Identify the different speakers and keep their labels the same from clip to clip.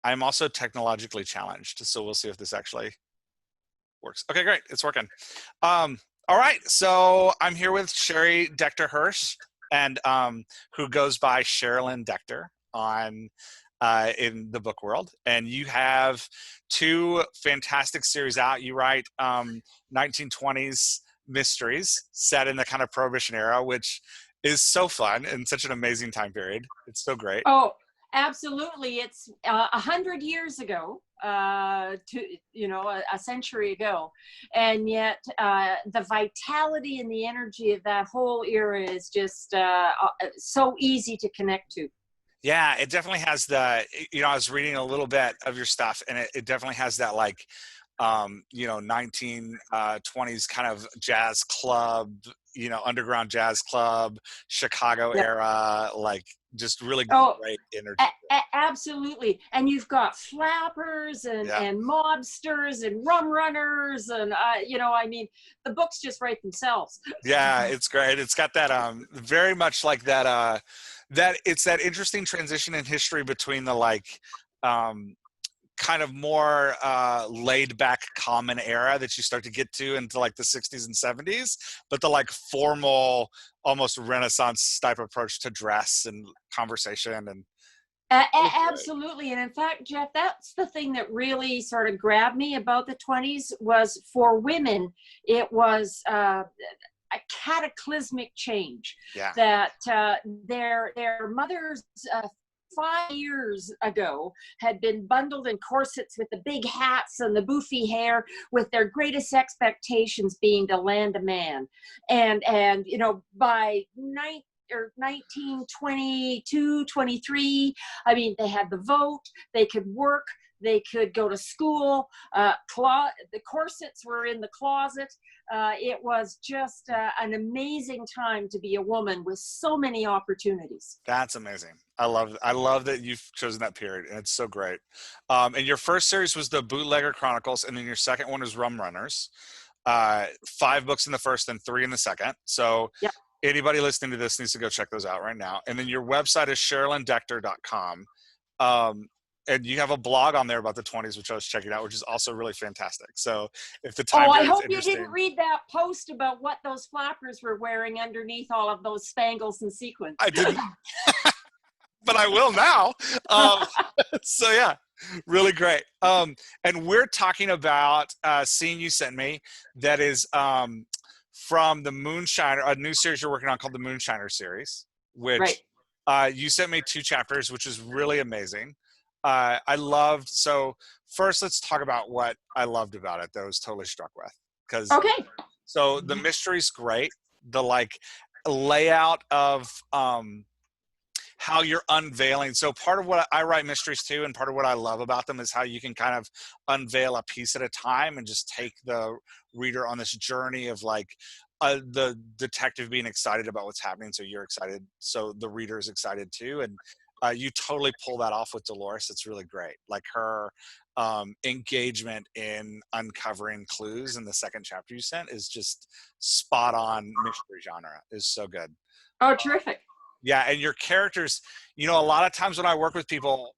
Speaker 1: I'm also technologically challenged, so we'll see if this actually works. Okay, great. It's working. All right. So I'm here with Sherry Decter Hirsch, and who goes by Sharilyn Decter on in the book world. And you have two fantastic series out. You write 1920s mysteries set in the kind of Prohibition era, which is so fun and such an amazing time period. It's so great.
Speaker 2: Oh, absolutely. It's 100 years ago, a century ago. And yet the vitality and the energy of that whole era is just so easy to connect to.
Speaker 1: Yeah, it definitely has I was reading a little bit of your stuff, and it definitely has that 1920s kind of jazz club, underground jazz club, Chicago
Speaker 2: Yeah.
Speaker 1: era, just really
Speaker 2: Oh,
Speaker 1: great energy.
Speaker 2: absolutely. And you've got flappers
Speaker 1: Yeah.
Speaker 2: and mobsters and rum runners. And, the books just write themselves.
Speaker 1: Yeah, it's great. It's got that very much like that that it's that interesting transition in history between the kind of more laid back common era that you start to get to into the 60s and 70s, but the formal, almost Renaissance type approach to dress and conversation. And
Speaker 2: Absolutely. And in fact, Jeff, that's the thing that really sort of grabbed me about the 20s was for women, it was a cataclysmic change.
Speaker 1: Yeah.
Speaker 2: That their mothers 5 years ago had been bundled in corsets with the big hats and the boofy hair, with their greatest expectations being to land a man. And by 1922, 23, I mean, they had the vote, they could work, they could go to school, the corsets were in the closet. It was just an amazing time to be a woman with so many opportunities.
Speaker 1: That's amazing. I love that you've chosen that period, and it's so great. And your first series was the Bootlegger Chronicles, and then your second one is Rum Runners. 5 books in the first and 3 in the second. So
Speaker 2: Yep.
Speaker 1: Anybody listening to this needs to go check those out right now. And then your website is sherilyndecter.com. And you have a blog on there about the 20s, which I was checking out, which is also really fantastic. So if the time
Speaker 2: I
Speaker 1: period
Speaker 2: hope
Speaker 1: is
Speaker 2: you
Speaker 1: interesting,
Speaker 2: didn't read that post about what those flappers were wearing underneath all of those spangles and sequins.
Speaker 1: I didn't, but I will now. So yeah, really great. And we're talking about a scene you sent me that is from the Moonshiner, a new series you're working on called the Moonshiner series, which you sent me 2 chapters, which is really amazing. So first let's talk about what I loved about it that I was totally struck with. So the mystery's great. The layout of how you're unveiling. So part of what I write mysteries too, and part of what I love about them is how you can kind of unveil a piece at a time and just take the reader on this journey of the detective being excited about what's happening. So you're excited. So the reader is excited too. And you totally pull that off with Dolores. It's really great. Her engagement in uncovering clues in the second chapter you sent is just spot on. Mystery genre is so good.
Speaker 2: Oh, terrific.
Speaker 1: Yeah, and your characters, a lot of times when I work with people,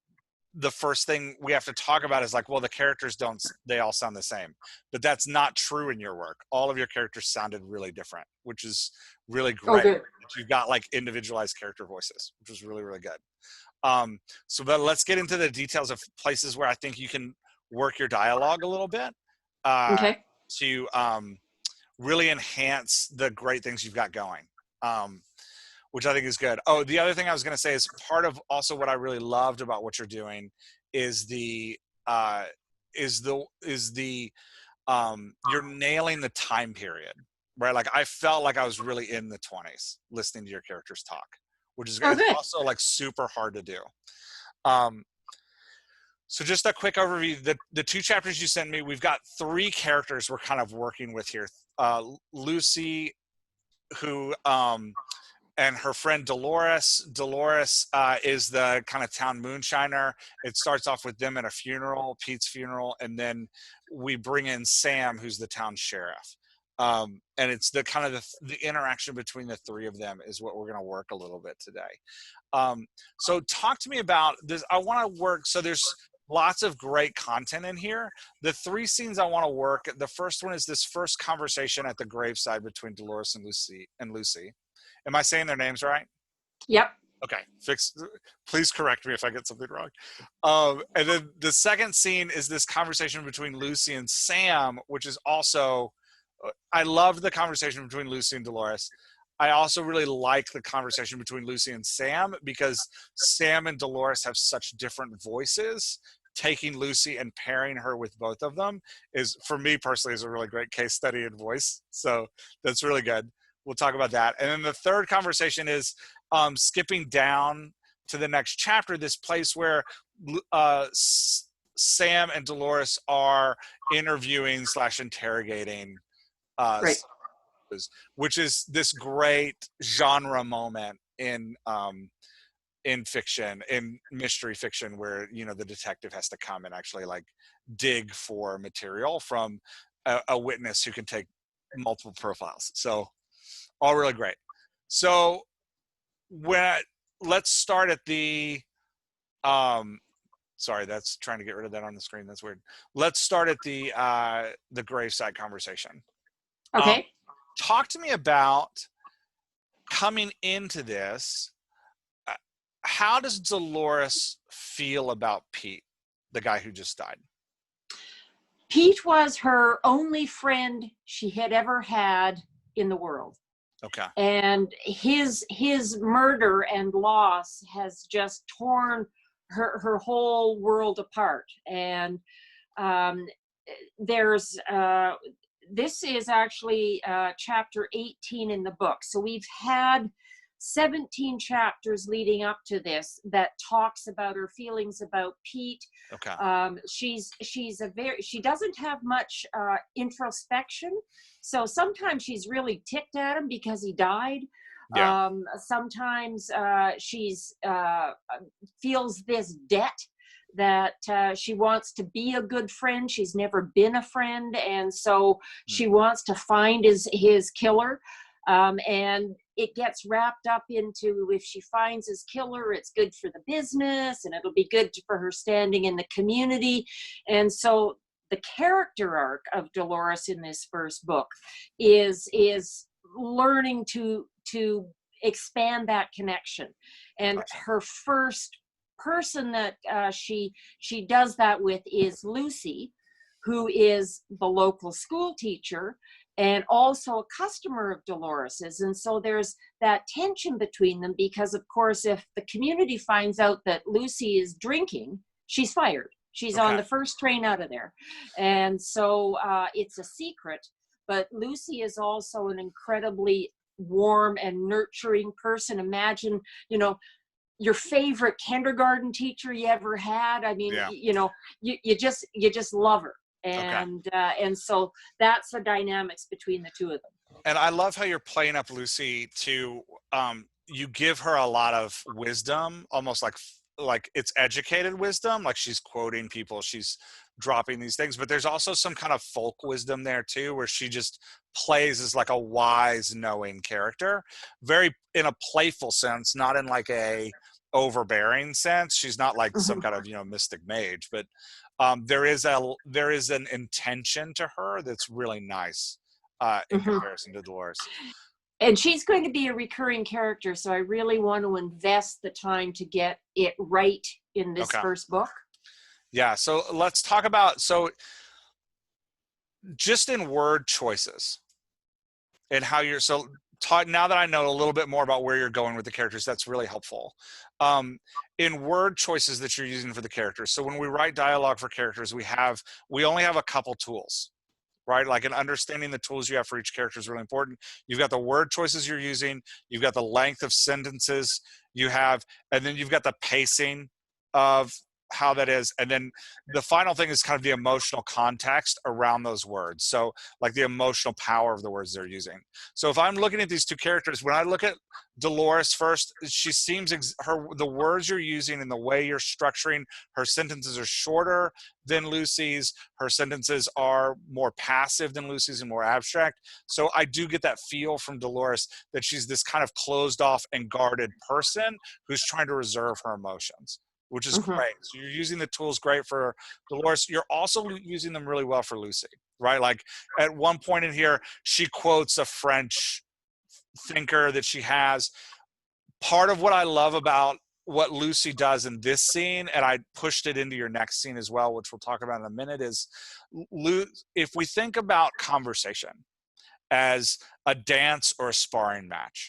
Speaker 1: the first thing we have to talk about is well, the characters they all sound the same. But that's not true in your work. All of your characters sounded really different, which is really great.
Speaker 2: Good.
Speaker 1: You've got individualized character voices, which was really, really good. But let's get into the details of places where I think you can work your dialogue a little bit to really enhance the great things you've got going. Which I think is good. Oh, the other thing I was going to say is part of also what I really loved about what you're doing is you're nailing the time period, right? I felt like I was really in the 20s listening to your characters talk, which is also super hard to do. So just a quick overview, the 2 chapters you sent me, we've got 3 characters we're kind of working with here. Lucy, who, and her friend Dolores. Dolores is the kind of town moonshiner. It starts off with them at a funeral, Pete's funeral, and then we bring in Sam, who's the town sheriff. And it's the kind of the interaction between the 3 of them is what we're going to work a little bit today. So talk to me about this. I want to work. So there's lots of great content in here. The 3 scenes I want to work. The first one is this first conversation at the graveside between Dolores and Lucy. Am I saying their names right?
Speaker 2: Yep.
Speaker 1: Okay, please correct me if I get something wrong. And then the second scene is this conversation between Lucy and Sam, which is also, I love the conversation between Lucy and Dolores. I also really like the conversation between Lucy and Sam because Sam and Dolores have such different voices. Taking Lucy and pairing her with both of them is, for me personally, is a really great case study in voice. So that's really good. We'll talk about that. And then the third conversation is skipping down to the next chapter, this place where Sam and Dolores are interviewing / interrogating
Speaker 2: Right.
Speaker 1: which is this great genre moment in fiction, in mystery fiction, where the detective has to come and actually like dig for material from a witness who can take multiple profiles. So all really great. So let's start at the sorry, that's trying to get rid of that on the screen. That's weird. Let's start at the graveside conversation.
Speaker 2: Okay.
Speaker 1: Talk to me about coming into this. How does Dolores feel about Pete, the guy who just died?
Speaker 2: Pete was her only friend she had ever had in the world.
Speaker 1: Okay.
Speaker 2: And his murder and loss has just torn her whole world apart. And this is actually chapter 18 in the book. So we've had 17 chapters leading up to this that talks about her feelings about Pete.
Speaker 1: Okay.
Speaker 2: She doesn't have much introspection. So sometimes she's really ticked at him because he died.
Speaker 1: Yeah.
Speaker 2: Sometimes she's feels this debt that she wants to be a good friend. She's never been a friend, and so she wants to find his killer. And it gets wrapped up into, if she finds his killer, it's good for the business and it'll be good for her standing in the community. And so the character arc of Dolores in this first book is learning to expand that connection. And her first person that she does that with is Lucy, who is the local school teacher and also a customer of Dolores's. And so there's that tension between them because, of course, if the community finds out that Lucy is drinking, she's fired. She's on the first train out of there. And so it's a secret. But Lucy is also an incredibly warm and nurturing person. Imagine, your favorite kindergarten teacher you ever had. I mean, you just love her. And so that's the dynamics between the two of them.
Speaker 1: And I love how you're playing up Lucy to you give her a lot of wisdom, almost like it's educated wisdom, like she's quoting people, she's dropping these things, but there's also some kind of folk wisdom there too, where she just plays as like a wise, knowing character, very in a playful sense, not in like a overbearing sense. She's not like some kind of mystic mage, but there is an intention to her that's really nice in comparison to Dolores.
Speaker 2: And she's going to be a recurring character, so I really want to invest the time to get it right in this first book.
Speaker 1: Yeah, so let's talk about, just in word choices and how you're, now that I know a little bit more about where you're going with the characters, that's really helpful. In word choices that you're using for the characters. So when we write dialogue for characters, we only have a couple tools, right? Like, in understanding the tools you have for each character is really important. You've got the word choices you're using, you've got the length of sentences and then you've got the pacing of how that is. And then the final thing is kind of the emotional context around those words. So like the emotional power of the words they're using. So if I'm looking at these two characters, when I look at Dolores first, she seems the words you're using and the way you're structuring her sentences are shorter than Lucy's. Her sentences are more passive than Lucy's and more abstract. So I do get that feel from Dolores that she's this kind of closed off and guarded person who's trying to reserve her emotions. which is great. So you're using the tools great for Dolores. You're also using them really well for Lucy, right? Like at one point in here, she quotes a French thinker that she has. Part of what I love about what Lucy does in this scene, and I pushed it into your next scene as well, which we'll talk about in a minute, is if we think about conversation as a dance or a sparring match,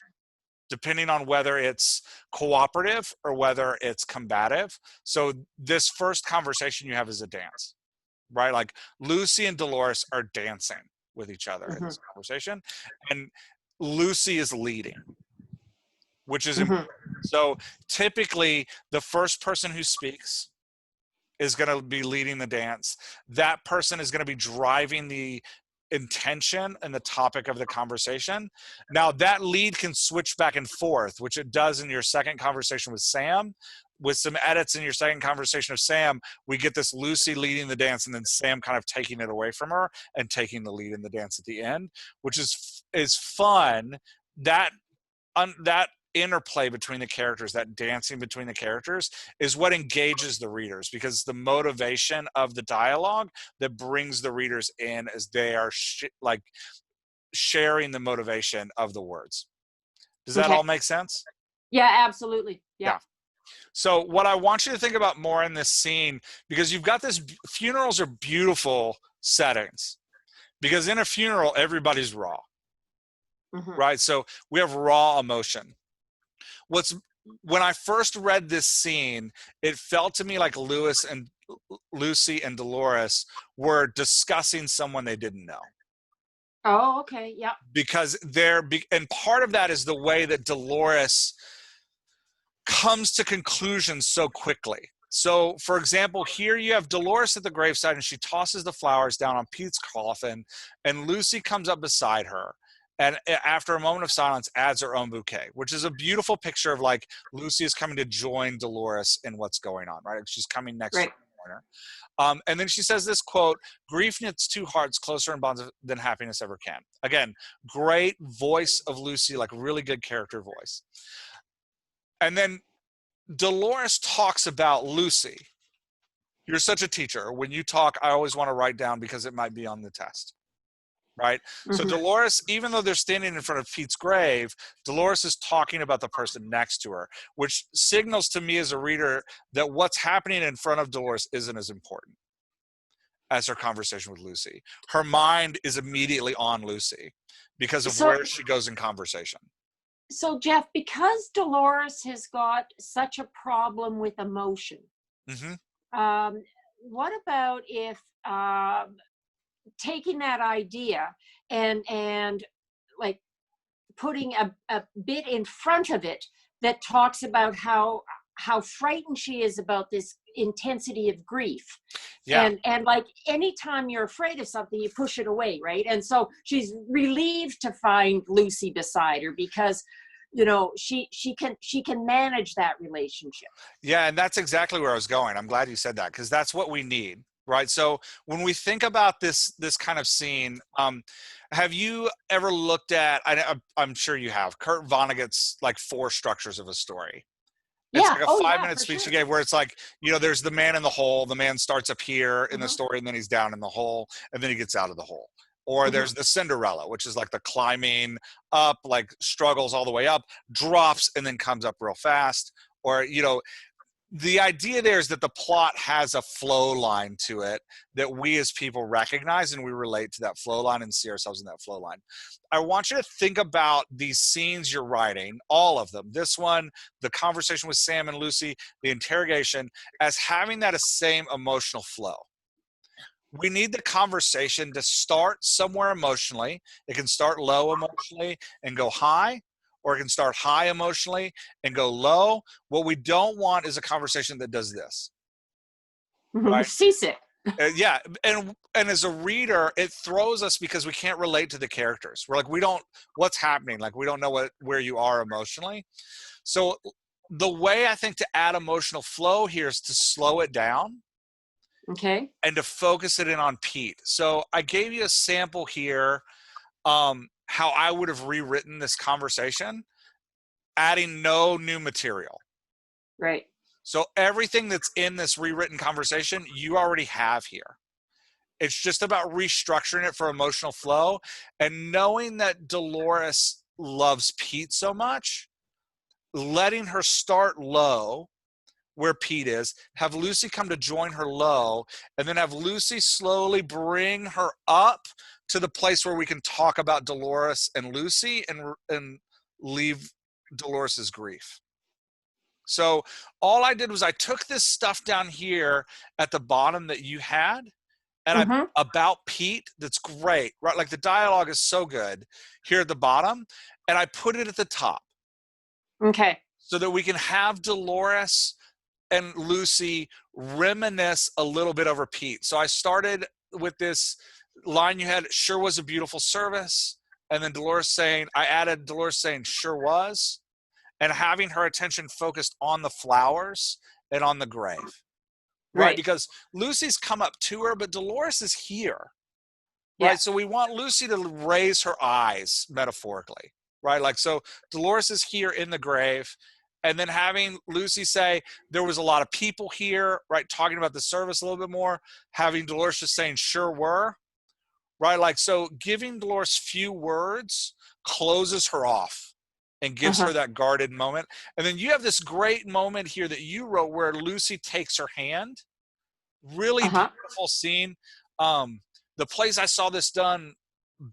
Speaker 1: depending on whether it's cooperative or whether it's combative. So this first conversation you have is a dance, right? Like Lucy and Dolores are dancing with each other in this conversation, and Lucy is leading, which is important. So typically the first person who speaks is going to be leading the dance. That person is going to be driving the intention and the topic of the conversation. Now that lead can switch back and forth, which it does in your second conversation with Sam. With some edits in your second conversation of Sam, we get this Lucy leading the dance and then Sam kind of taking it away from her and taking the lead in the dance at the end, which is fun. That interplay between the characters, that dancing between the characters, is what engages the readers, because the motivation of the dialogue that brings the readers in as they are like sharing the motivation of the words. Does that all make sense?
Speaker 2: Yeah, absolutely. Yeah.
Speaker 1: So what I want you to think about more in this scene, because you've got this, funerals are beautiful settings, because in a funeral everybody's raw, right? So we have raw emotion. When I first read this scene, it felt to me like Lucy and Dolores were discussing someone they didn't know.
Speaker 2: Oh, okay. Yeah.
Speaker 1: Because and part of that is the way that Dolores comes to conclusions so quickly. So, for example, here you have Dolores at the graveside and she tosses the flowers down on Pete's coffin, and Lucy comes up beside her. And after a moment of silence, adds her own bouquet, which is a beautiful picture of like Lucy is coming to join Dolores in what's going on, right? She's coming next to the corner. And then she says this quote, "Grief knits two hearts closer in bonds than happiness ever can." Again, great voice of Lucy, like really good character voice. And then Dolores talks about Lucy. "You're such a teacher. When you talk, I always want to write down because it might be on the test." Right? So Dolores, even though they're standing in front of Pete's grave, Dolores is talking about the person next to her, which signals to me as a reader that what's happening in front of Dolores isn't as important as her conversation with Lucy. Her mind is immediately on Lucy because of where she goes in conversation.
Speaker 2: So Jeff, because Dolores has got such a problem with emotion, what about if taking that idea and like putting a bit in front of it that talks about how frightened she is about this intensity of grief. And like anytime you're afraid of something, you push it away, right? And so she's relieved to find Lucy beside her because she can manage that relationship.
Speaker 1: Yeah, and that's exactly where I was going. I'm glad you said that, because that's what we need. Right. So when we think about this kind of scene, have you ever looked at, I'm sure you have, Kurt Vonnegut's like 4 structures of a story? It's like a 5-minute speech he gave where it's like, there's the man in the hole. The man starts up here in the story and then he's down in the hole and then he gets out of the hole. Or there's the Cinderella, which is like the climbing up, like struggles all the way up, drops and then comes up real fast. Or, the idea there is that the plot has a flow line to it that we as people recognize, and we relate to that flow line and see ourselves in that flow line. I want you to think about these scenes you're writing, all of them, this one, the conversation with Sam and Lucy, the interrogation, as having that same emotional flow. We need the conversation to start somewhere emotionally. It can start low emotionally and go high, or it can start high emotionally and go low. What we don't want is a conversation that does this.
Speaker 2: Right? Seasick.
Speaker 1: Yeah, and as a reader, it throws us because we can't relate to the characters. We're like, what's happening? Like, we don't know where you are emotionally. So the way I think to add emotional flow here is to slow it down.
Speaker 2: Okay.
Speaker 1: And to focus it in on Pete. So I gave you a sample here, how I would have rewritten this conversation, adding no new material.
Speaker 2: Right.
Speaker 1: So everything that's in this rewritten conversation, you already have here. It's just about restructuring it for emotional flow and knowing that Dolores loves Pete so much, letting her start low where Pete is, have Lucy come to join her low, and then have Lucy slowly bring her up to the place where we can talk about Dolores and Lucy and leave Dolores's grief. So all I did was I took this stuff down here at the bottom that you had, and I about Pete, that's great, right? Like the dialogue is so good here at the bottom, and I put it at the top.
Speaker 2: Okay.
Speaker 1: So that we can have Dolores and Lucy reminisce a little bit over Pete. So I started with this line you had, sure was a beautiful service. And then I added Dolores saying, sure was, and having her attention focused on the flowers and on the grave. Right? Because Lucy's come up to her, but Dolores is here. Right? Yeah. So we want Lucy to raise her eyes metaphorically. Right? Like, so Dolores is here in the grave, and then having Lucy say, there was a lot of people here, right? Talking about the service a little bit more, having Dolores just saying, sure were, right? Like, so giving Dolores few words closes her off and gives her that guarded moment. And then you have this great moment here that you wrote where Lucy takes her hand. Really beautiful scene. The place I saw this done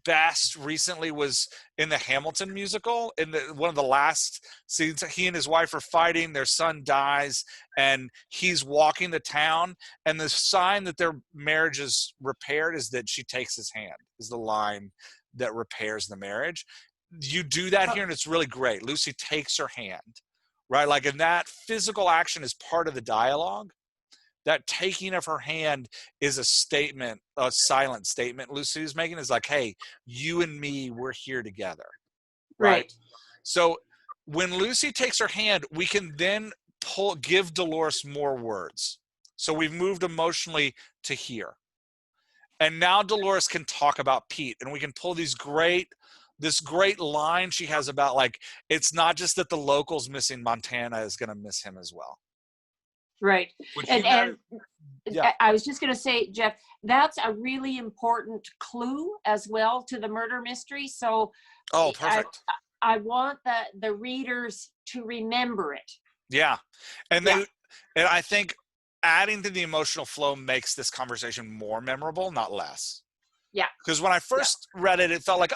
Speaker 1: best recently was in the Hamilton musical. In one of the last scenes, he and his wife are fighting, their son dies, and he's walking the town, and the sign that their marriage is repaired is that she takes his hand, is the line that repairs the marriage. You do that here, and it's really great. Lucy takes her hand, right? Like, and that physical action is part of the dialogue. That taking of her hand is a statement, a silent statement Lucy is making, is like, hey, you and me, we're here together. Right? So when Lucy takes her hand, we can then give Dolores more words. So we've moved emotionally to here. And now Dolores can talk about Pete, and we can pull this great line she has about, like, it's not just that the locals missing Montana is going to miss him as well.
Speaker 2: Right. And
Speaker 1: yeah.
Speaker 2: I was just going to say, Jeff, that's a really important clue as well to the murder mystery. So
Speaker 1: perfect.
Speaker 2: I want the readers to remember it.
Speaker 1: Yeah. And I think adding to the emotional flow makes this conversation more memorable, not less.
Speaker 2: Yeah.
Speaker 1: Because when I first read it, it felt like,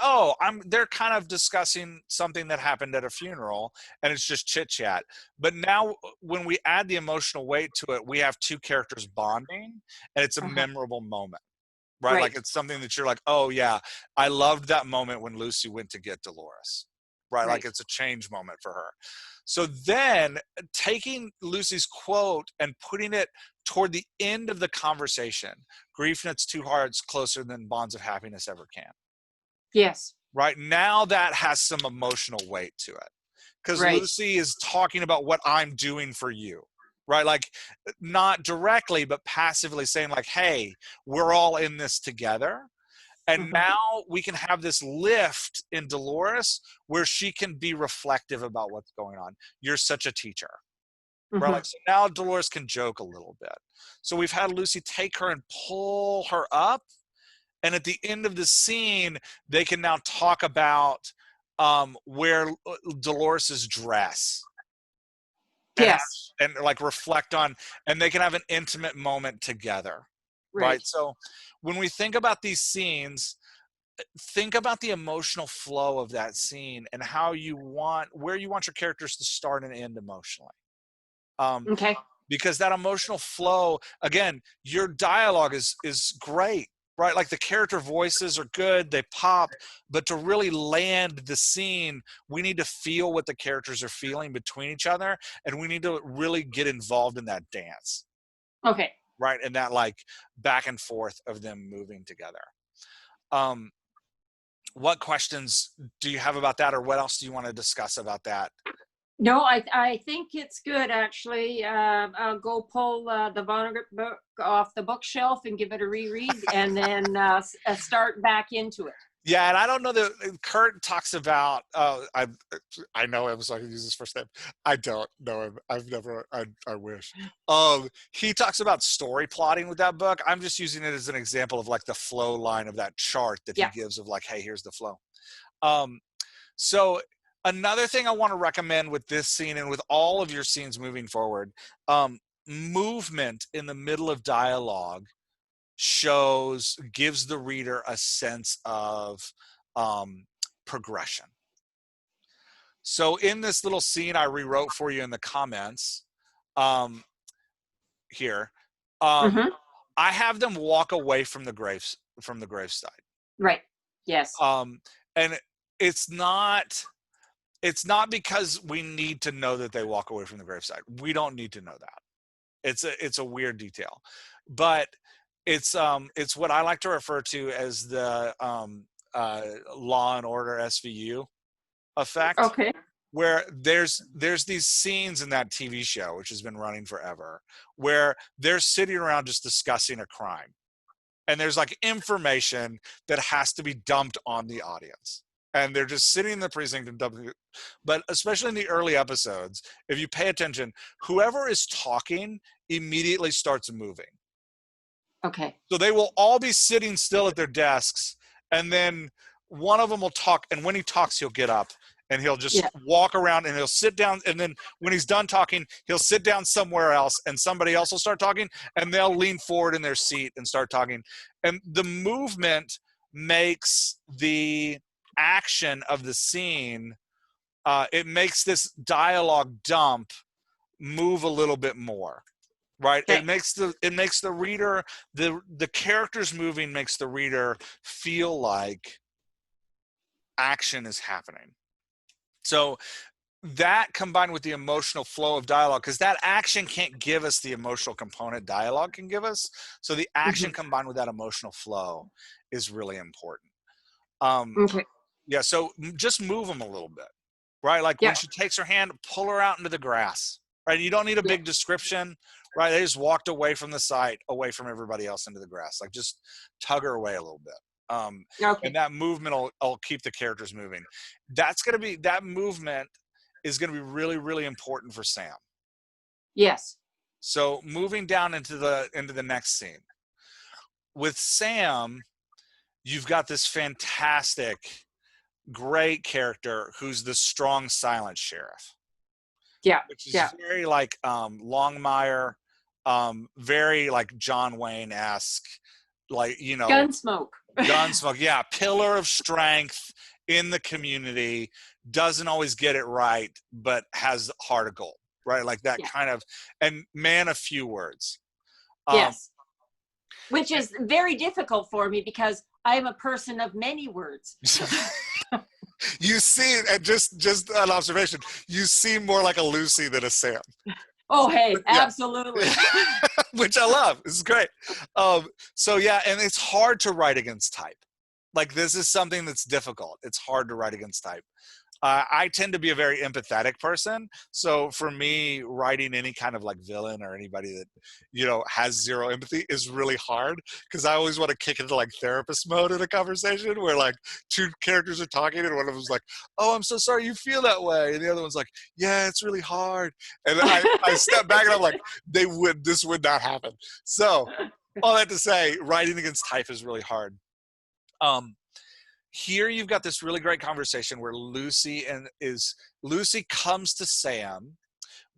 Speaker 1: they're kind of discussing something that happened at a funeral, and it's just chit chat. But now when we add the emotional weight to it, we have two characters bonding, and it's a memorable moment, right? Like, it's something that you're like, oh yeah, I loved that moment when Lucy went to get Dolores, right? Like, it's a change moment for her. So then taking Lucy's quote and putting it toward the end of the conversation, grief knits two hearts closer than bonds of happiness ever can.
Speaker 2: Yes.
Speaker 1: Right now that has some emotional weight to it, because Lucy is talking about what I'm doing for you, right? Like, not directly, but passively saying, like, hey, we're all in this together. And now we can have this lift in Dolores where she can be reflective about what's going on. You're such a teacher. Right? Like, so now Dolores can joke a little bit. So we've had Lucy take her and pull her up. And at the end of the scene, they can now talk about where Dolores's dress.
Speaker 2: Yes.
Speaker 1: And like reflect on, and they can have an intimate moment together. Right? So when we think about these scenes, think about the emotional flow of that scene and where you want your characters to start and end emotionally. Because that emotional flow, again, your dialogue is great, right? Like, the character voices are good, they pop, but to really land the scene, we need to feel what the characters are feeling between each other, and we need to really get involved in that dance.
Speaker 2: Okay.
Speaker 1: Right? And that, like, back and forth of them moving together. What questions do you have about that, or what else do you want to discuss about that?
Speaker 2: No, I think it's good, actually. I'll go pull the Vonnegut book off the bookshelf and give it a reread, and then start back into it.
Speaker 1: Yeah, and I don't know that Kurt talks about. I know him, so I can use his first name. I don't know him. I've never. I wish. He talks about story plotting with that book. I'm just using it as an example of like the flow line of that chart that he
Speaker 2: Yeah.
Speaker 1: gives of like, hey, here's the flow. So another thing I want to recommend with this scene and with all of your scenes moving forward, movement in the middle of dialogue gives the reader a sense of progression. So in this little scene I rewrote for you in the comments here,
Speaker 2: Mm-hmm.
Speaker 1: I have them walk away from the graveside.
Speaker 2: Right. Yes.
Speaker 1: And it's not because we need to know that they walk away from the graveside. We don't need to know that. It's a weird detail, but it's what I like to refer to as the Law and Order SVU effect,
Speaker 2: Okay.
Speaker 1: where there's these scenes in that TV show, which has been running forever, where they're sitting around just discussing a crime, and there's like information that has to be dumped on the audience, and they're just sitting in the precinct and dumping it. But especially in the early episodes, if you pay attention, whoever is talking immediately starts moving.
Speaker 2: Okay.
Speaker 1: So they will all be sitting still at their desks, and then one of them will talk, and when he talks, he'll get up and he'll just walk around and he'll sit down, and then when he's done talking, he'll sit down somewhere else and somebody else will start talking, and they'll lean forward in their seat and start talking. And the movement makes the action of the scene, it makes this dialogue dump move a little bit more. Right.
Speaker 2: Okay.
Speaker 1: It makes the reader, the characters moving makes the reader feel like action is happening. So that combined with the emotional flow of dialogue, because that action can't give us the emotional component dialogue can give us. So the action combined with that emotional flow is really important.
Speaker 2: Okay.
Speaker 1: Yeah. So just move them a little bit, right? Like when she takes her hand, pull her out into the grass, right? You don't need a big description, right? They just walked away from the site, away from everybody else into the grass. Like just tug her away a little bit. And that movement will keep the characters moving. That movement is going to be really, really important for Sam.
Speaker 2: Yes.
Speaker 1: So moving down into the next scene with Sam, you've got this fantastic, great character who's the strong, silent sheriff.
Speaker 2: Yeah.
Speaker 1: Which is very like Longmire, very like John Wayne-esque, like, you know,
Speaker 2: Gunsmoke.
Speaker 1: Yeah, pillar of strength in the community, doesn't always get it right, but has heart of gold, right? Like that kind of, and man of few words.
Speaker 2: Yes. Which is very difficult for me because I am a person of many words.
Speaker 1: You see, and just an observation, you seem more like a Lucy than a Sam.
Speaker 2: Oh, hey, absolutely.
Speaker 1: Which I love. This is great. So yeah, and it's hard to write against type. Like this is something that's difficult. It's hard to write against type. I tend to be a very empathetic person. So for me, writing any kind of like villain or anybody that, you know, has zero empathy is really hard, because I always want to kick into like therapist mode in a conversation where like two characters are talking and one of them's like, oh, I'm so sorry you feel that way. And the other one's like, yeah, it's really hard. And I step back and I'm like, this would not happen. So all that to say, writing against type is really hard. Here you've got this really great conversation where Lucy comes to Sam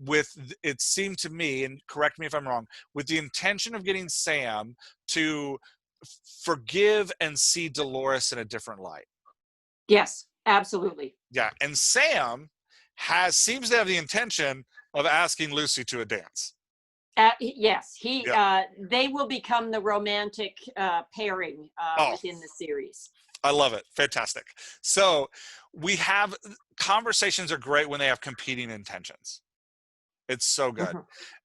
Speaker 1: with, it seemed to me, and correct me if I'm wrong, with the intention of getting Sam to forgive and see Dolores in a different light.
Speaker 2: Yes, absolutely.
Speaker 1: Yeah, and Sam seems to have the intention of asking Lucy to a dance.
Speaker 2: Yes, they will become the romantic pairing within the series.
Speaker 1: I love it. Fantastic. So we have, conversations are great when they have competing intentions. It's so good.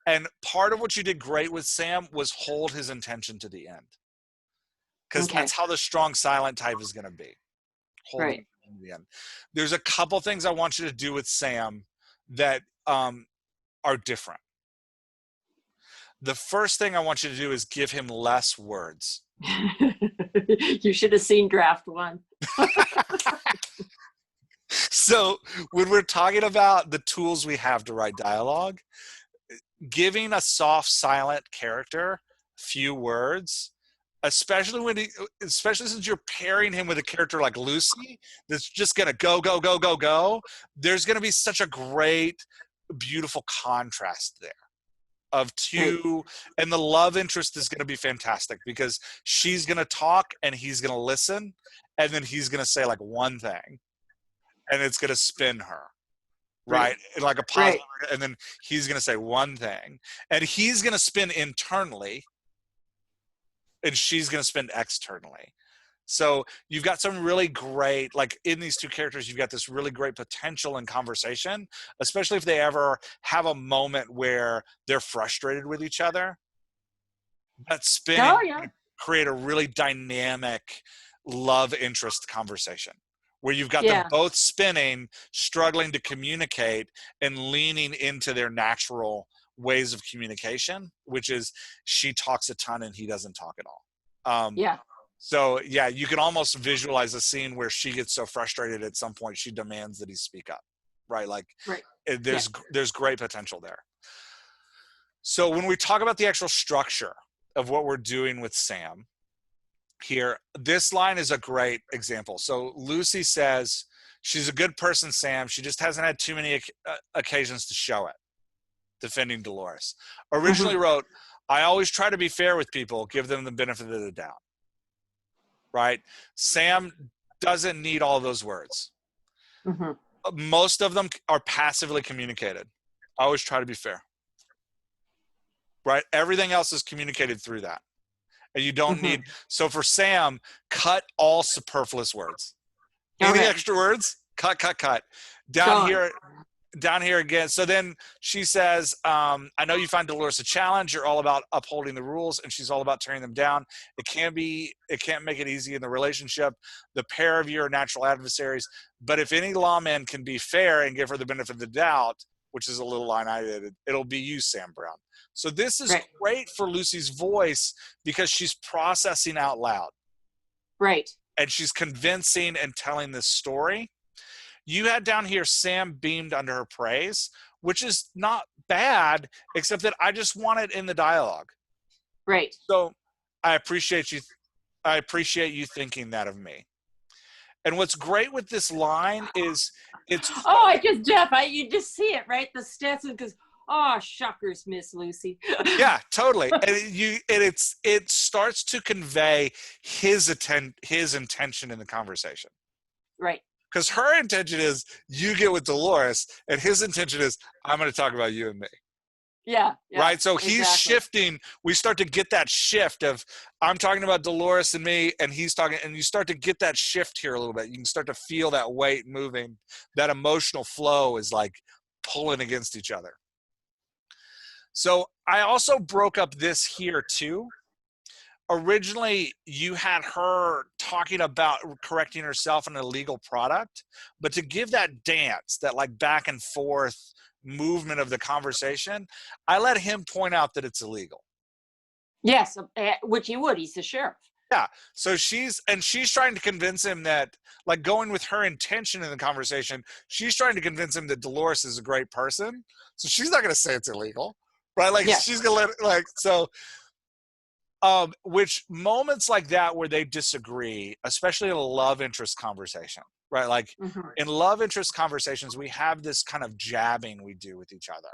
Speaker 1: And part of what you did great with Sam was hold his intention to the end. Because that's how the strong silent type is going to be. Hold him to the end. There's a couple things I want you to do with Sam that are different. The first thing I want you to do is give him less words.
Speaker 2: You should have seen draft one.
Speaker 1: So when we're talking about the tools we have to write dialogue, giving a soft, silent character few words, especially since you're pairing him with a character like Lucy, that's just gonna go, go, go, go, go. There's gonna be such a great, beautiful contrast there of two, and the love interest is gonna be fantastic because she's gonna talk and he's gonna listen, and then he's gonna say like one thing, and it's gonna spin her. Right? Like a positive, and then he's going to say one thing, and he's going to spin internally, and she's going to spin externally. So you've got some really great, like in these two characters, you've got this really great potential in conversation, especially if they ever have a moment where they're frustrated with each other. That spinning create a really dynamic love interest conversation where you've got them both spinning, struggling to communicate, and leaning into their natural ways of communication, which is she talks a ton and he doesn't talk at all. So yeah, you can almost visualize a scene where she gets so frustrated at some point she demands that he speak up, right? Like there's great potential there. So when we talk about the actual structure of what we're doing with Sam, here, this line is a great example. So Lucy says, she's a good person, Sam. She just hasn't had too many occasions to show it. Defending Dolores. Originally wrote, I always try to be fair with people, give them the benefit of the doubt. Right? Sam doesn't need all those words. Most of them are passively communicated. I always try to be fair. Right? Everything else is communicated through that. And you don't need, so for Sam, cut all superfluous words. Any extra words? Cut, cut, cut. Down here again. So then she says, I know you find Dolores a challenge. You're all about upholding the rules, and she's all about tearing them down. It can't make it easy in the relationship. The pair of you are natural adversaries. But if any lawman can be fair and give her the benefit of the doubt, which is a little line I did, it'll be you, Sam Brown. So this is great for Lucy's voice because she's processing out loud.
Speaker 2: Right.
Speaker 1: And she's convincing and telling this story. You had down here, Sam beamed under her praise, which is not bad, except that I just want it in the dialogue.
Speaker 2: Right.
Speaker 1: So I appreciate you. I appreciate you thinking that of me. And what's great with this line is it's.
Speaker 2: Oh, you just see it, right? The Stetson goes, oh, shuckers, Miss Lucy.
Speaker 1: Yeah, totally. And it starts to convey his intention in the conversation.
Speaker 2: Right.
Speaker 1: Because her intention is you get with Dolores, and his intention is I'm going to talk about you and me.
Speaker 2: Yeah.
Speaker 1: Right. So he's shifting. We start to get that shift of I'm talking about Dolores and me, and he's talking, and you start to get that shift here a little bit. You can start to feel that weight moving. That emotional flow is like pulling against each other. So I also broke up this here too. Originally, you had her talking about correcting herself in an illegal product, but to give that dance, that like back and forth movement of the conversation, I let him point out that it's illegal.
Speaker 2: Yes, which he would. He's the sheriff.
Speaker 1: Yeah. So she's trying to convince him that, like, going with her intention in the conversation, she's trying to convince him that Dolores is a great person. So she's not going to say it's illegal, right? Like she's going to let it, like, so. Which moments like that where they disagree, especially in a love interest conversation, right? Like in love interest conversations, we have this kind of jabbing we do with each other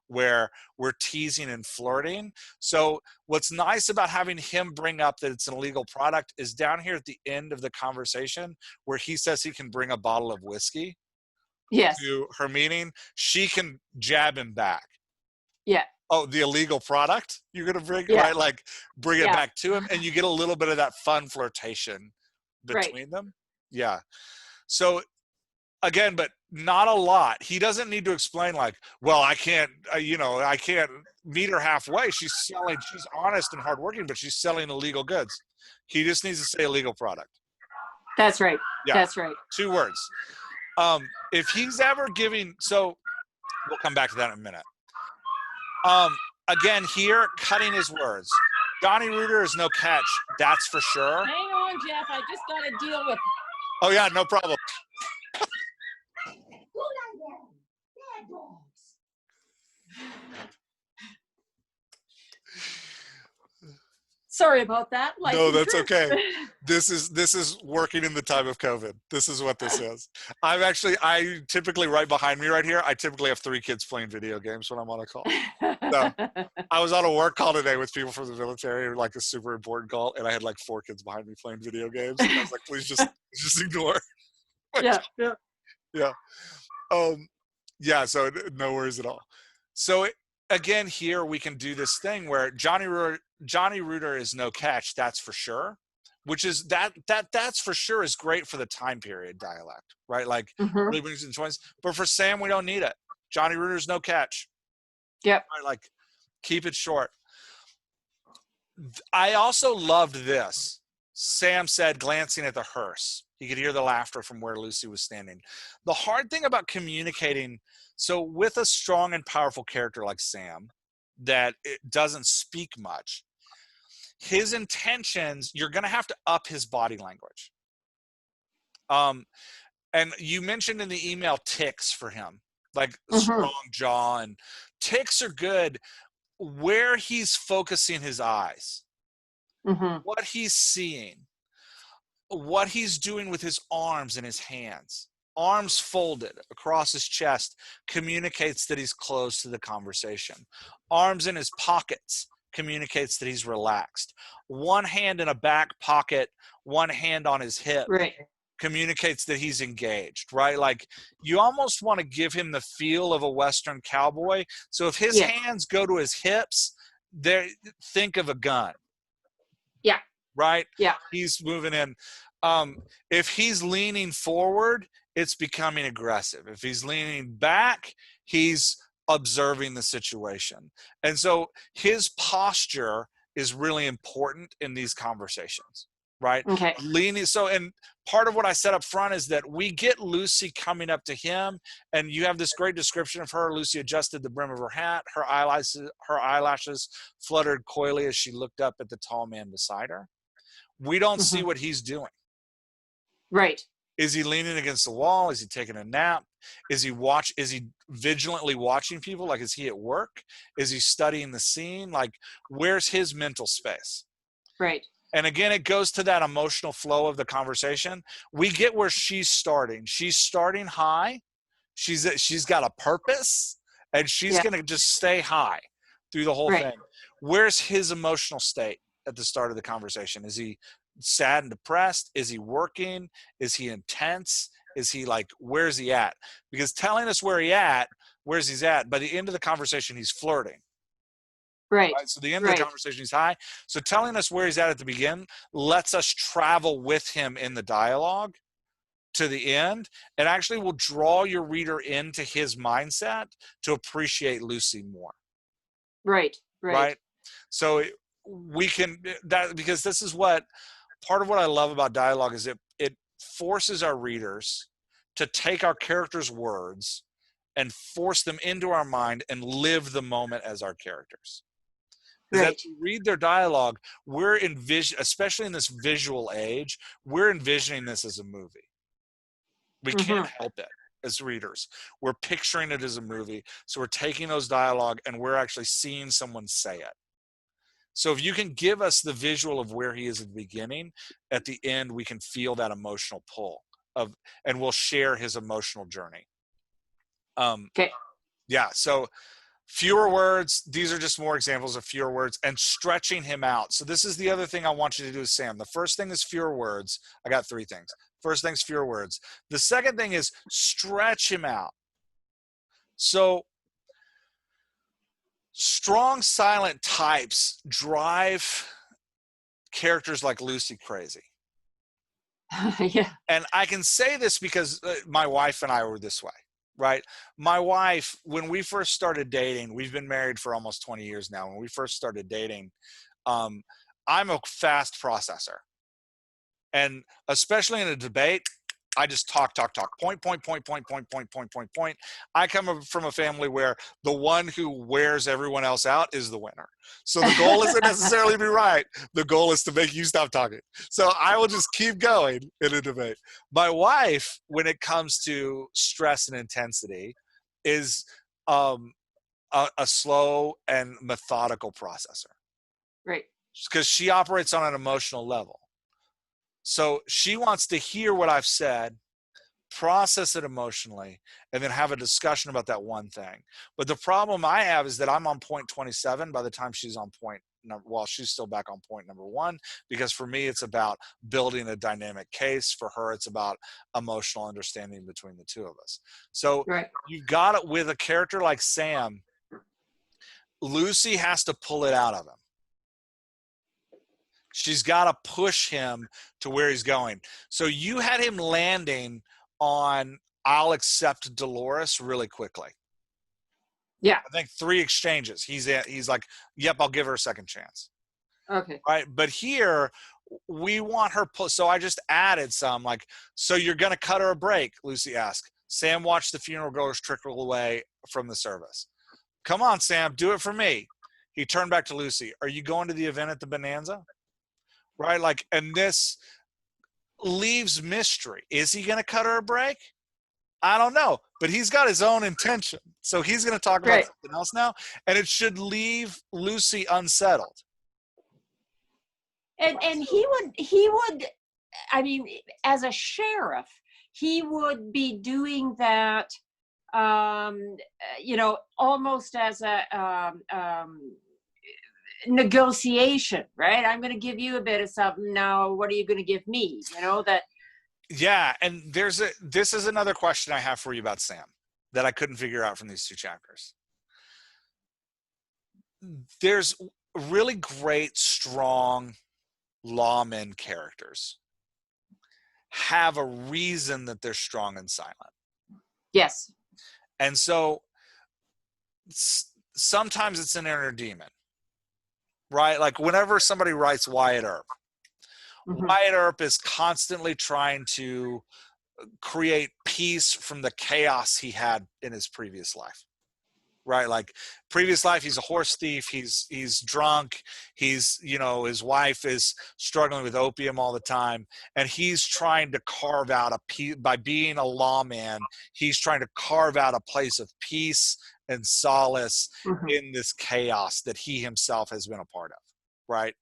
Speaker 1: where we're teasing and flirting. So what's nice about having him bring up that it's an illegal product is down here at the end of the conversation where he says he can bring a bottle of whiskey to her meeting, she can jab him back.
Speaker 2: Yeah.
Speaker 1: Oh, the illegal product you're going to bring, right? Like bring it back to him, and you get a little bit of that fun flirtation between them. Yeah. So again, but not a lot. He doesn't need to explain like, well, I can't meet her halfway. She's honest and hardworking, but she's selling illegal goods. He just needs to say illegal product.
Speaker 2: That's right.
Speaker 1: Yeah.
Speaker 2: That's right.
Speaker 1: 2 words. If he's ever giving, so we'll come back to that in a minute. Again, here, cutting his words. Donnie Reuter is no catch, that's for sure.
Speaker 2: Hang on, Jeff. I just got to deal with
Speaker 1: Oh yeah, no problem.
Speaker 2: Sorry about that.
Speaker 1: No, that's okay. This is working in the time of COVID. This is what this is. I typically, right behind me right here, I typically have 3 kids playing video games when I'm on a call. So I was on a work call today with people from the military, like a super important call, and I had like 4 kids behind me playing video games. And I was like, please just ignore.
Speaker 2: Yeah, yeah.
Speaker 1: Yeah. Yeah, so no worries at all. So again, here we can do this thing where Johnny Reuter is no catch, that's for sure. Which is that's for sure is great for the time period dialect, right? Like really brings in 20s. But for Sam, we don't need it. Johnny Reuter's no catch.
Speaker 2: Yep.
Speaker 1: Right, like keep it short. I also loved this. Sam said, glancing at the hearse, he could hear the laughter from where Lucy was standing. The hard thing about communicating, so with a strong and powerful character like Sam, that it doesn't speak much, his intentions, you're going to have to up his body language. And you mentioned in the email tics for him, like strong jaw, and tics are good where he's focusing his eyes, what he's seeing, what he's doing with his arms and his hands. Arms folded across his chest communicates that he's close to the conversation. Arms in his pockets communicates that he's relaxed. One hand in a back pocket, one hand on his hip, communicates that he's engaged, right? Like you almost want to give him the feel of a Western cowboy. So if his hands go to his hips, there, think of a gun.
Speaker 2: Yeah.
Speaker 1: Right?
Speaker 2: Yeah.
Speaker 1: He's moving in. If he's leaning forward, it's becoming aggressive. If he's leaning back, he's observing the situation. And so his posture is really important in these conversations, right?
Speaker 2: Okay.
Speaker 1: Leaning. So, and part of what I said up front is that we get Lucy coming up to him, and you have this great description of her. Lucy adjusted the brim of her hat. Her eyelashes fluttered coyly as she looked up at the tall man beside her. We don't see what he's doing.
Speaker 2: Right.
Speaker 1: Is he leaning against the wall? Is he taking a nap? Is he vigilantly watching people? Like, is he at work? Is he studying the scene? Like, where's his mental space?
Speaker 2: Right.
Speaker 1: And again, it goes to that emotional flow of the conversation. We get where she's starting. She's starting high. She's got a purpose, and she's going to just stay high through the whole thing. Where's his emotional state at the start of the conversation? Is he sad and depressed? Is he working? Is he intense? Is he like, where's he at? Because telling us where's he's at, by the end of the conversation, he's flirting.
Speaker 2: Right.
Speaker 1: So the end of the conversation, he's high. So telling us where he's at the beginning lets us travel with him in the dialogue to the end, and actually will draw your reader into his mindset to appreciate Lucy more.
Speaker 2: Right.
Speaker 1: So we can, that, because this is what, part of what I love about dialogue is it forces our readers to take our characters' words and force them into our mind and live the moment as our characters. Because as we read their dialogue, we're especially in this visual age, we're envisioning this as a movie. We can't help it as readers. We're picturing it as a movie. So we're taking those dialogue and we're actually seeing someone say it. So if you can give us the visual of where he is at the beginning, at the end, we can feel that emotional pull and we'll share his emotional journey. Yeah. So fewer words. These are just more examples of fewer words and stretching him out. So this is the other thing I want you to do, Sam. The first thing is fewer words. I got 3 things. First thing's fewer words. The second thing is stretch him out. So strong silent types drive characters like Lucy crazy.
Speaker 2: Yeah.
Speaker 1: And I can say this because my wife and I were this way, right? My wife, when we first started dating, we've been married for almost 20 years now. When we first started dating, I'm a fast processor. And especially in a debate, I just talk. Point, point, point, point, point, point, point, point, point. I come from a family where the one who wears everyone else out is the winner. So the goal isn't necessarily to be right. The goal is to make you stop talking. So I will just keep going in a debate. My wife, when it comes to stress and intensity, is a slow and methodical processor.
Speaker 2: Right.
Speaker 1: Because she operates on an emotional level. So she wants to hear what I've said, process it emotionally, and then have a discussion about that one thing. But the problem I have is that I'm on point 27 by the time she's on point well, she's still back on point number 1, because for me it's about building a dynamic case. For her, it's about emotional understanding between the two of us. So you got it with a character like Sam. Lucy has to pull it out of him. She's got to push him to where he's going. So you had him landing on, I'll accept Dolores really quickly.
Speaker 2: Yeah.
Speaker 1: I think 3 exchanges. He's like, yep, I'll give her a second chance.
Speaker 2: Okay.
Speaker 1: Right. But here we want her. So I just added some, like, so you're going to cut her a break, Lucy asked. Sam watched the funeral goers trickle away from the service. Come on, Sam, do it for me. He turned back to Lucy. Are you going to the event at the Bonanza? Right? Like, and this leaves mystery. Is he going to cut her a break? I don't know, but he's got his own intention. So he's going to talk about something else now, and it should leave Lucy unsettled.
Speaker 2: And he would, I mean, as a sheriff, he would be doing that, you know, almost as a negotiation, right? I'm going to give you a bit of something. Now, what are you going to give me? You know, that.
Speaker 1: Yeah. And this is another question I have for you about Sam that I couldn't figure out from these 2 chapters. There's really great, strong lawmen characters have a reason that they're strong and silent.
Speaker 2: Yes.
Speaker 1: And so sometimes it's an inner demon. Right? Like whenever somebody writes Wyatt Earp, Wyatt Earp is constantly trying to create peace from the chaos he had in his previous life. Right? Like previous life, he's a horse thief. He's drunk. He's, you know, his wife is struggling with opium all the time. And he's trying to carve out by being a lawman, he's trying to carve out a place of peace and solace in this chaos that he himself has been a part of, right?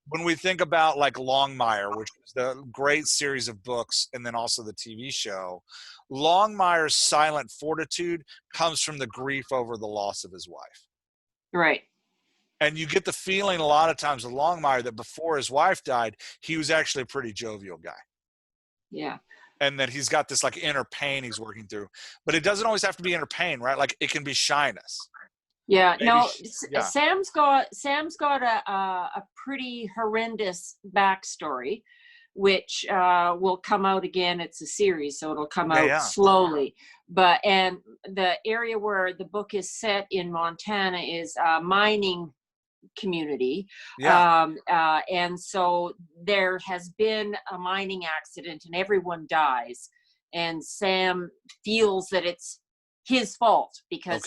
Speaker 1: When we think about like Longmire, which is the great series of books and then also the TV show, Longmire's silent fortitude comes from the grief over the loss of his wife.
Speaker 2: Right.
Speaker 1: And you get the feeling a lot of times with Longmire that before his wife died, he was actually a pretty jovial guy. Yeah. And that he's got this like inner pain he's working through, but it doesn't always have to be inner pain, right? Like it can be shyness.
Speaker 2: Yeah. Maybe no, Sam's got a pretty horrendous backstory, which will come out again. It's a series, so it'll come out slowly. But and the area where the book is set in Montana is a mining community. And so there has been a mining accident and everyone dies, and Sam feels that it's his fault because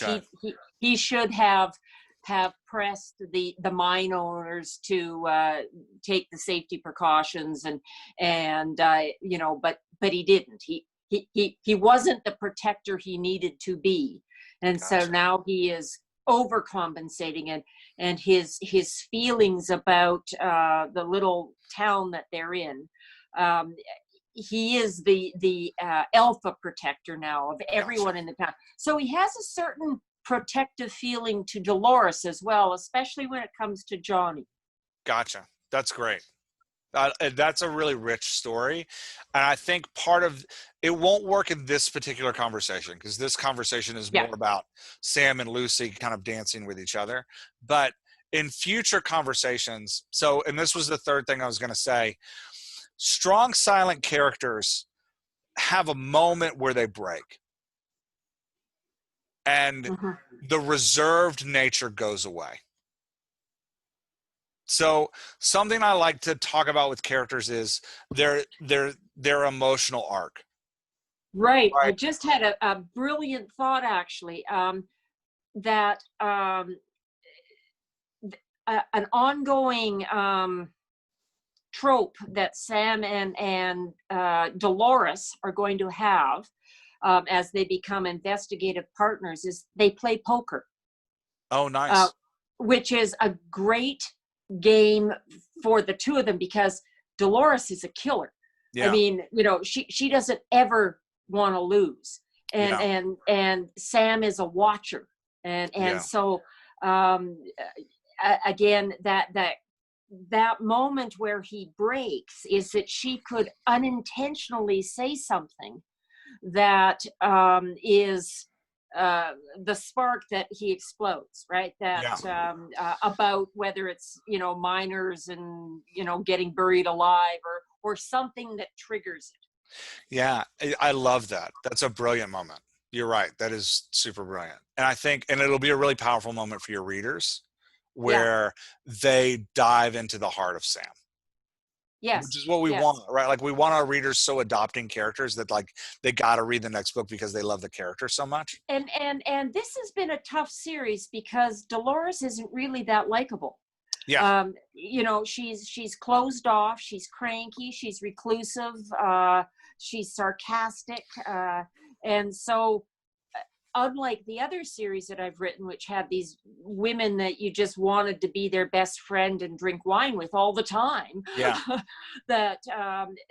Speaker 2: he should have pressed the mine owners to take the safety precautions and you know, but he didn't. He wasn't the protector he needed to be, and so now he is overcompensating, and his feelings about the little town that they're in. He is the alpha protector now of everyone in the town. So he has a certain protective feeling to Dolores as well, especially when it comes to Johnny.
Speaker 1: Gotcha. That's great. That's a really rich story. And I think part of it won't work in this particular conversation because this conversation is more about Sam and Lucy kind of dancing with each other. But in future conversations, and this was the third thing I was going to say, strong silent characters have a moment where they break. And the reserved nature goes away. So something I like to talk about with characters is their emotional arc.
Speaker 2: Right. I
Speaker 1: Right.
Speaker 2: just had a brilliant thought, actually, that an ongoing trope that Sam and Dolores are going to have as they become investigative partners is they play poker,
Speaker 1: Oh,
Speaker 2: uh,
Speaker 1: nice.
Speaker 2: which is a great game for the two of them because Dolores is a killer. I
Speaker 1: Yeah.
Speaker 2: mean, she doesn't ever want to lose, and
Speaker 1: Yeah.
Speaker 2: and Sam is a watcher, and
Speaker 1: Yeah.
Speaker 2: so um, again that moment where he breaks is that she could unintentionally say something that is the spark that he explodes, right? That
Speaker 1: Yeah.
Speaker 2: about whether it's minors and getting buried alive or something that triggers it.
Speaker 1: Yeah. I love that. That's a brilliant moment. You're right. That is super brilliant. And I think, and it'll be a really powerful moment for your readers
Speaker 2: Yeah.
Speaker 1: where they dive into the heart of Sam, which
Speaker 2: Yes.
Speaker 1: is what we
Speaker 2: Yes.
Speaker 1: want, right? Like we want our readers so adopting characters that like they got to read the next book because they love the character so much.
Speaker 2: And this has been a tough series because Dolores isn't really that likable.
Speaker 1: Yeah.
Speaker 2: She's closed off, she's cranky, she's reclusive, she's sarcastic, and so unlike the other series that I've written, which had these women that you just wanted to be their best friend and drink wine with all the time,
Speaker 1: Yeah.
Speaker 2: that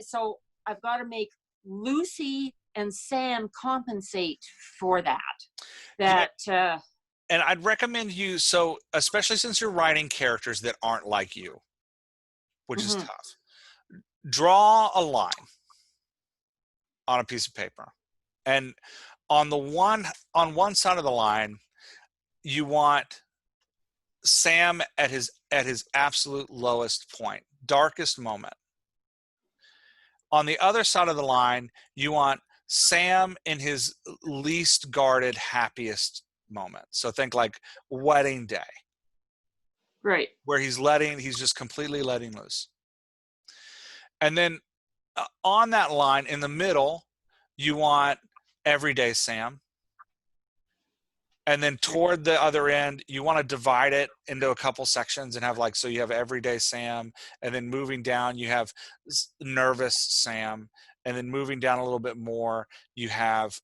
Speaker 2: so I've got to make Lucy and Sam compensate for that.
Speaker 1: Yeah.
Speaker 2: That
Speaker 1: And I'd recommend you, so especially since you're writing characters that aren't like you, which is
Speaker 2: mhm,
Speaker 1: tough, draw a line on a piece of paper. And on one side of the line, you want Sam at his absolute lowest point, darkest moment. On the other side of the line, you want Sam in his least guarded, happiest moment. So think like wedding day,
Speaker 2: right.
Speaker 1: where he's just completely letting loose. And then on that line in the middle, you want everyday Sam. And then toward the other end, you want to divide it into a couple sections and have like, so you have everyday Sam, and then moving down, you have nervous Sam, and then moving down a little bit more, you have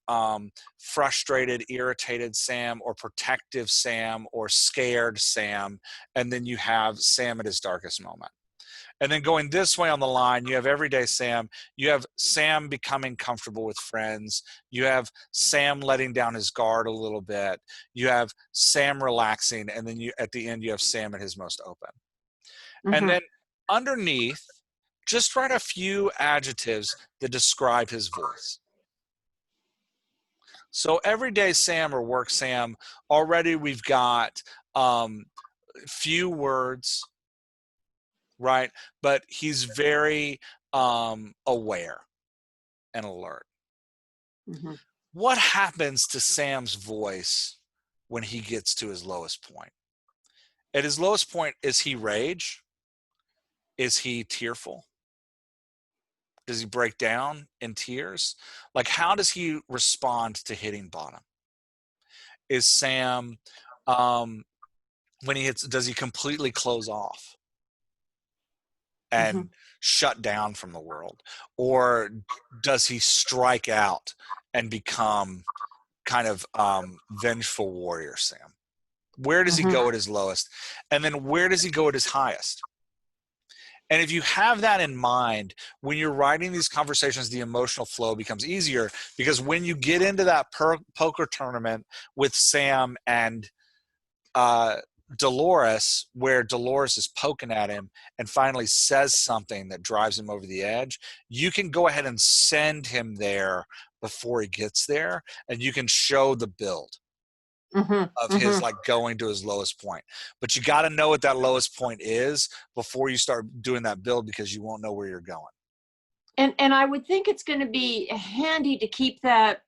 Speaker 1: frustrated, irritated Sam, or protective Sam, or scared Sam, and then you have Sam at his darkest moment. And then going this way on the line, you have everyday Sam. You have Sam becoming comfortable with friends. You have Sam letting down his guard a little bit. You have Sam relaxing. And then at the end, you have Sam at his most open. And
Speaker 2: Mhm,
Speaker 1: then underneath, just write a few adjectives that describe his voice. So everyday Sam or work Sam, already we've got few words, right? But he's very aware and alert.
Speaker 2: mhm,
Speaker 1: What happens to Sam's voice when he gets to his lowest point? At his lowest point, is he rage? Is he tearful? Does he break down in tears? Like, how does he respond to hitting bottom? Is Sam, um, when he hits, does he completely close off
Speaker 2: mhm,
Speaker 1: and shut down from the world? Or does he strike out and become kind of vengeful warrior Sam? Where does he
Speaker 2: mhm,
Speaker 1: go at his lowest? And then where does he go at his highest? And if you have that in mind, when you're writing these conversations, the emotional flow becomes easier because when you get into that poker tournament with Sam and uh, Dolores, where Dolores is poking at him and finally says something that drives him over the edge, you can go ahead and send him there before he gets there, and you can show the build
Speaker 2: mhm,
Speaker 1: of his
Speaker 2: mhm.
Speaker 1: like going to his lowest point. But you got to know what that lowest point is before you start doing that build because you won't know where you're going.
Speaker 2: And I would think it's going to be handy to keep that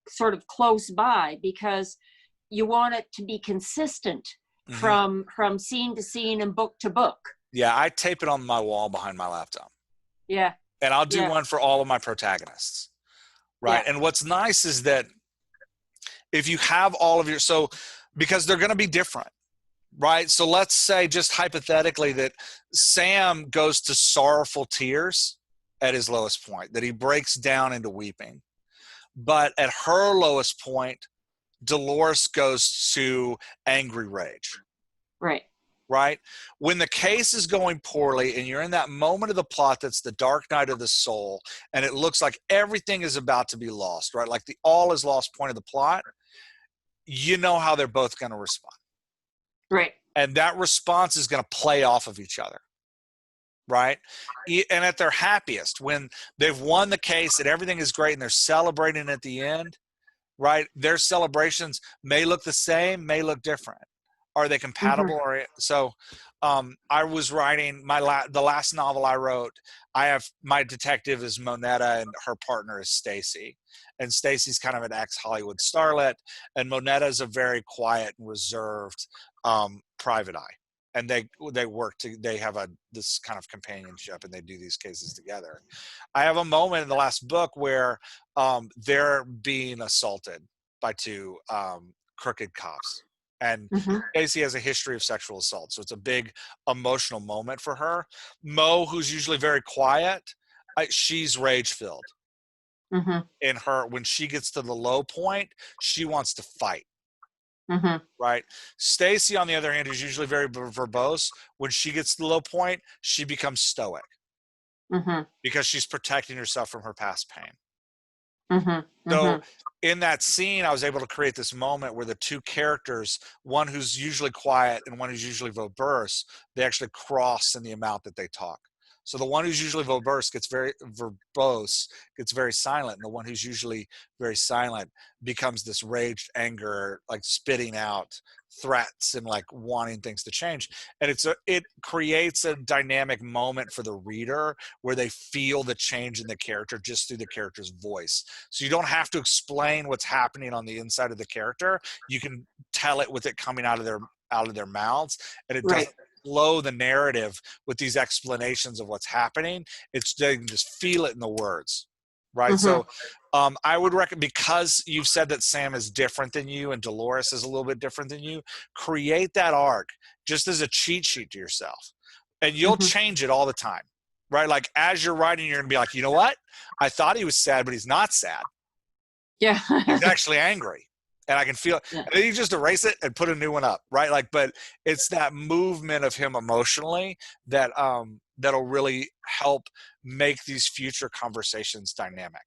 Speaker 2: sort of close by because you want it to be consistent
Speaker 1: Hmm.
Speaker 2: from scene to scene and book to book.
Speaker 1: Yeah, I tape it on my wall behind my laptop.
Speaker 2: Yeah,
Speaker 1: And I'll do
Speaker 2: yeah.
Speaker 1: one for all of my protagonists. right? And what's nice is that if you have all of your, so because they're going to be different, right? So let's say just hypothetically that Sam goes to sorrowful tears at his lowest point, that he breaks down into weeping. But at her lowest point, Dolores goes to angry rage.
Speaker 2: Right.
Speaker 1: Right? When the case is going poorly and you're in that moment of the plot that's the dark night of the soul, and it looks like everything is about to be lost, right? Like the all is lost point of the plot, you know how they're both going to respond.
Speaker 2: Right.
Speaker 1: And that response is going to play off of each other. Right? And at their happiest, when they've won the case and everything is great and they're celebrating at the end, right? Their celebrations may look the same, may look different. Are they compatible? Or so I was writing the last novel I wrote. I have my detective is Monetta and her partner is Stacy, and Stacy's kind of an ex-Hollywood starlet, and Monetta is a very quiet and reserved private eye. And they work they have this kind of companionship, and they do these cases together. I have a moment in the last book where they're being assaulted by two crooked cops. And Casey has a history of sexual assault. So it's a big emotional moment for her. Mo, who's usually very quiet, she's rage-filled. In her, when she gets to the low point, she wants to fight. Right? Stacy, on the other hand, is usually very verbose. When she gets to the low point, she becomes stoic. Because she's protecting herself from her past pain. So in that scene, I was able to create this moment where the two characters, one who's usually quiet and one who's usually verbose, they actually cross in the amount that they talk. So the one who's usually verbose gets very silent, and the one who's usually very silent becomes this raged anger, like spitting out threats and like wanting things to change. And it creates a dynamic moment for the reader where they feel the change in the character just through the character's voice. So you don't have to explain what's happening on the inside of the character. You can tell it with it coming out of their mouths, and it doesn't blow the narrative with these explanations of what's happening. They can just feel it in the words, right? So I would recommend, because you've said that Sam is different than you and Dolores is a little bit different than you, create that arc just as a cheat sheet to yourself, and you'll change it all the time, right? Like as you're writing, you're gonna be like, you know what, I thought he was sad, but he's not sad. He's actually angry. And I can feel it. And then you just erase it and put a new one up, right? Like, but it's that movement of him emotionally that that'll really help make these future conversations dynamic.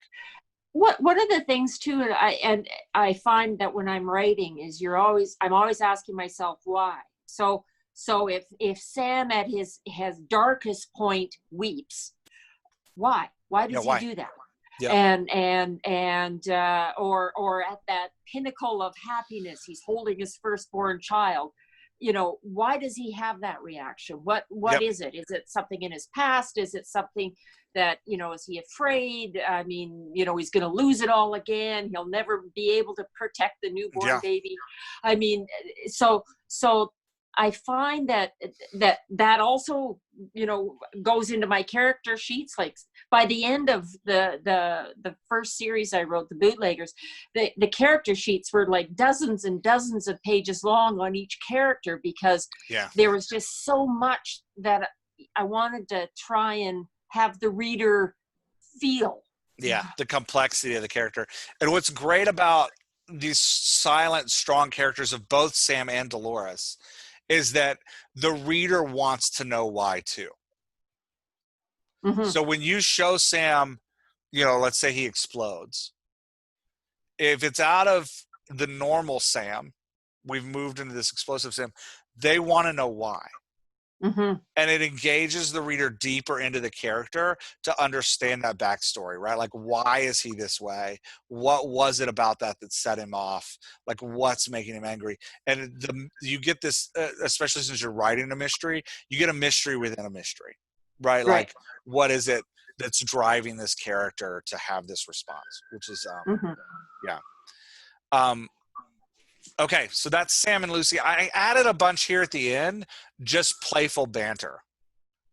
Speaker 2: One of the things too, and I find that when I'm writing is I'm always asking myself why. So if Sam at his darkest point weeps, why does he do that? And or at that pinnacle of happiness, he's holding his firstborn child. Why does he have that reaction? What is it? Is it something in his past? Is it something that, is he afraid? I mean, he's going to lose it all again. He'll never be able to protect the newborn baby. I mean, so I find that also, goes into my character sheets. Like by the end of the first series I wrote, The Bootleggers, the character sheets were like dozens and dozens of pages long on each character, because there was just so much that I wanted to try and have the reader feel.
Speaker 1: The complexity of the character. And what's great about these silent, strong characters of both Sam and Dolores is that the reader wants to know why too. So when you show Sam, let's say he explodes, if it's out of the normal Sam, we've moved into this explosive Sam, they want to know why. And it engages the reader deeper into the character to understand that backstory, right? Like, why is he this way? What was it about that set him off? Like, what's making him angry? And you get this, especially since you're writing a mystery, you get a mystery within a mystery, right? Like, what is it that's driving this character to have this response? Which is, okay, so that's Sam and Lucy. I added a bunch here at the end, just playful banter.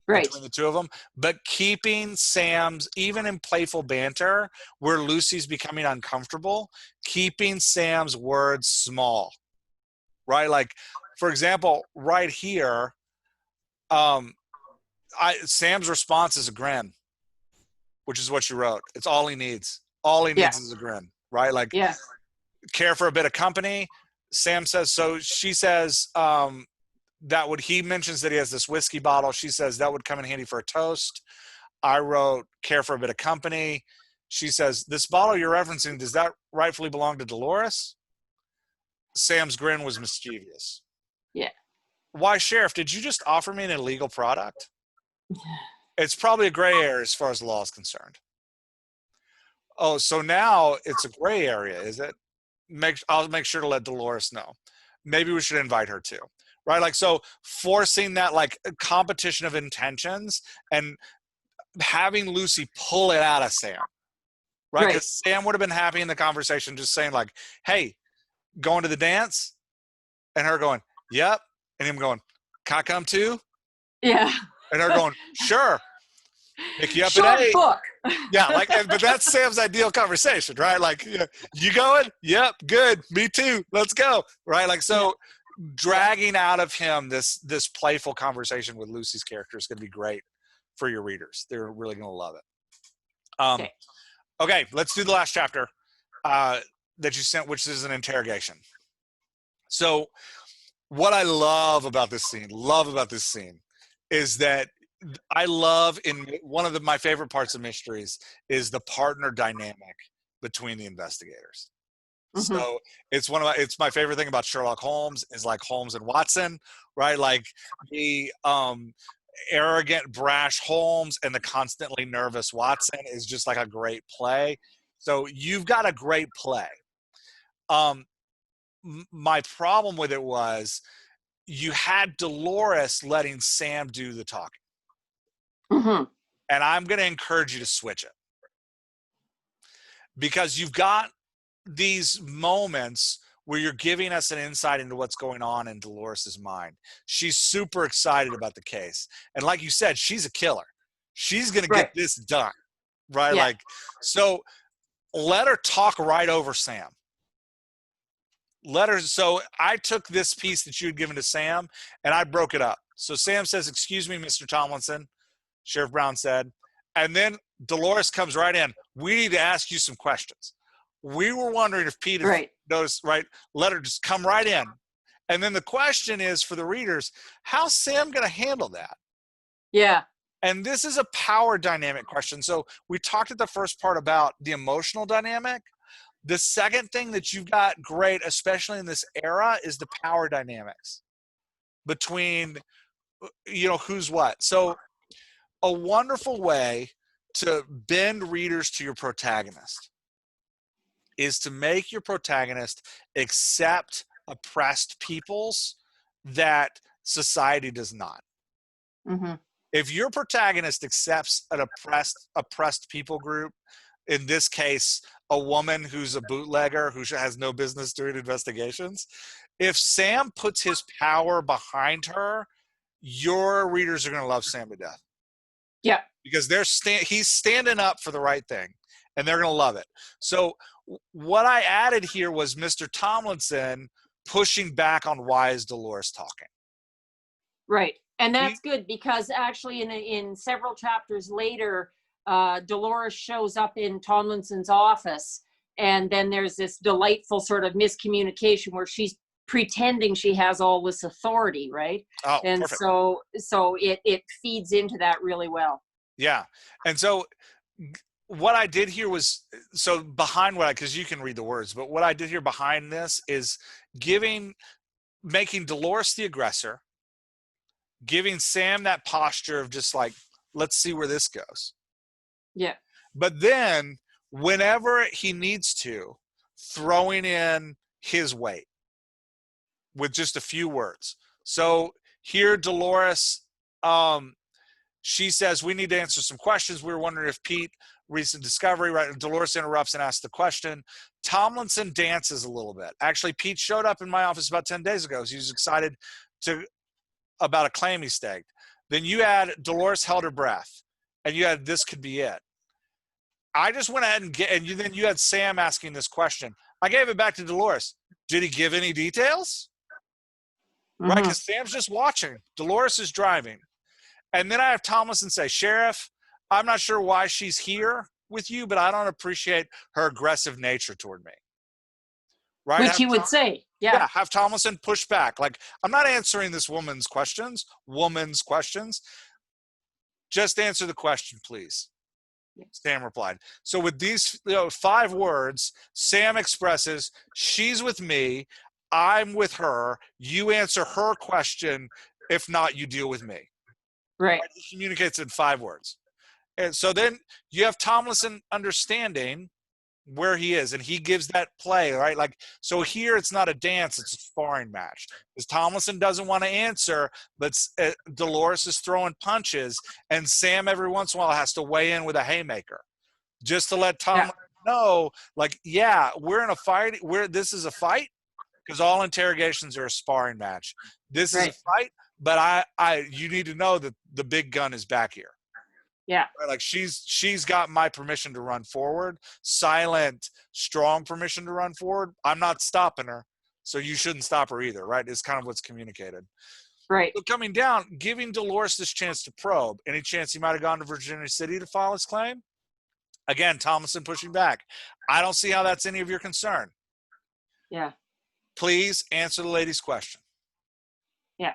Speaker 2: Right.
Speaker 1: between the two of them, but keeping Sam's, even in playful banter where Lucy's becoming uncomfortable, keeping Sam's words small, right? Like, for example, right here, Sam's response is a grin, which is what you wrote. It's all he needs. All he needs is a grin, right? Like, care for a bit of company. Sam says, so she says, he mentions that he has this whiskey bottle. She says that would come in handy for a toast. I wrote, care for a bit of company. She says, this bottle you're referencing, does that rightfully belong to Dolores? Sam's grin was mischievous.
Speaker 2: Yeah.
Speaker 1: Why, Sheriff, did you just offer me an illegal product? It's probably a gray area as far as the law is concerned. Oh, so now it's a gray area, is it? I'll make sure to let Dolores know. Maybe we should invite her too, right? Like, so forcing that like competition of intentions and having Lucy pull it out of Sam, right? Because Sam would have been happy in the conversation just saying like, hey, going to the dance? And her going, yep. And him going, can I come too?
Speaker 2: Yeah.
Speaker 1: And her going, sure. Pick you up
Speaker 2: Short
Speaker 1: at 8.
Speaker 2: book.
Speaker 1: Yeah, like, but that's Sam's ideal conversation, right? Like, you going? Yep, good. Me too. Let's go, right? Like, so dragging out of him this playful conversation with Lucy's character is going to be great for your readers. They're really going to love it. Okay, let's do the last chapter that you sent, which is an interrogation. So, what I love about this scene is that I love, in one of my favorite parts of mysteries is the partner dynamic between the investigators. Mm-hmm. So it's my favorite thing about Sherlock Holmes is like Holmes and Watson, right? Like the arrogant, brash Holmes and the constantly nervous Watson is just like a great play. So you've got a great play. My problem with it was you had Dolores letting Sam do the talking. Mm-hmm. And I'm going to encourage you to switch it. Because you've got these moments where you're giving us an insight into what's going on in Dolores's mind. She's super excited about the case. And like you said, she's a killer. She's going to get this done, right? Yeah. Like, so let her talk right over Sam. So I took this piece that you had given to Sam and I broke it up. So Sam says, excuse me, Mr. Tomlinson, Sheriff Brown said, and then Dolores comes right in. We need to ask you some questions. We were wondering if Pete had noticed, right? Let her just come right in. And then the question is for the readers, how's Sam going to handle that?
Speaker 2: Yeah.
Speaker 1: And this is a power dynamic question. So we talked at the first part about the emotional dynamic. The second thing that you've got great, especially in this era, is the power dynamics between, who's what. So a wonderful way to bend readers to your protagonist is to make your protagonist accept oppressed peoples that society does not. Mm-hmm. If your protagonist accepts an oppressed people group, in this case, a woman who's a bootlegger who has no business doing investigations, if Sam puts his power behind her, your readers are going to love Sam to death.
Speaker 2: Yeah.
Speaker 1: Because he's standing up for the right thing, and they're going to love it. So what I added here was Mr. Tomlinson pushing back on why is Dolores talking.
Speaker 2: Right. And that's good because actually in several chapters later, Dolores shows up in Tomlinson's office, and then there's this delightful sort of miscommunication where she's pretending she has all this authority, right?
Speaker 1: Oh,
Speaker 2: and
Speaker 1: perfect.
Speaker 2: so it feeds into that really well.
Speaker 1: Yeah. And so what I did here was, so behind because you can read the words, but what I did here behind this is making Dolores the aggressor, giving Sam that posture of just like, let's see where this goes.
Speaker 2: Yeah.
Speaker 1: But then whenever he needs to, throwing in his weight with just a few words. So here, Dolores, she says, we need to answer some questions. We were wondering if Pete, recent discovery, right? Dolores interrupts and asks the question. Tomlinson dances a little bit. Actually, Pete showed up in my office about 10 days ago. He was excited about a claim he staked. Then you had Dolores held her breath, and you had this could be it. I just went ahead and then you had Sam asking this question. I gave it back to Dolores. Did he give any details? Right, because Sam's just watching. Dolores is driving. And then I have Tomlinson say, Sheriff, I'm not sure why she's here with you, but I don't appreciate her aggressive nature toward me. Right?
Speaker 2: Which he would say. Yeah.
Speaker 1: Have Tomlinson push back. Like, I'm not answering this woman's questions. Just answer the question, please. Sam replied. So with these 5 words, Sam expresses, she's with me, I'm with her, you answer her question, if not, you deal with me.
Speaker 2: Right.
Speaker 1: He communicates in 5 words. And so then you have Tomlinson understanding where he is, and he gives that play, right? Like, so here it's not a dance, it's a sparring match. Because Tomlinson doesn't want to answer, but Dolores is throwing punches, and Sam every once in a while has to weigh in with a haymaker. Just to let Tomlinson know, like, yeah, we're in a fight, this is a fight, because all interrogations are a sparring match. This is a fight, but you need to know that the big gun is back here.
Speaker 2: Yeah.
Speaker 1: Right? Like she's got my permission to run forward, silent, strong permission to run forward. I'm not stopping her, so you shouldn't stop her either, right? Is kind of what's communicated.
Speaker 2: Right.
Speaker 1: So coming down, giving Dolores this chance to probe. Any chance he might have gone to Virginia City to file his claim? Again, Tomlinson pushing back. I don't see how that's any of your concern.
Speaker 2: Yeah.
Speaker 1: Please answer the lady's question.
Speaker 2: Yeah.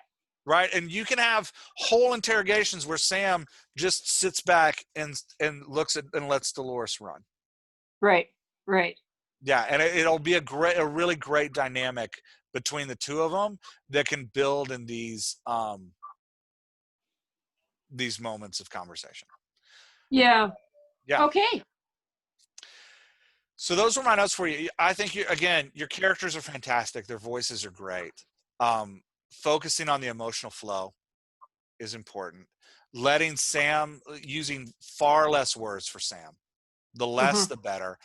Speaker 1: Right, and you can have whole interrogations where Sam just sits back and looks at and lets Dolores run.
Speaker 2: Right.
Speaker 1: Yeah, and it'll be a really great dynamic between the two of them that can build in these moments of conversation.
Speaker 2: Yeah.
Speaker 1: Yeah.
Speaker 2: Okay.
Speaker 1: So those were my notes for you. I think your characters are fantastic. Their voices are great. Focusing on the emotional flow is important. Letting Sam, using far less words for Sam, the less the better.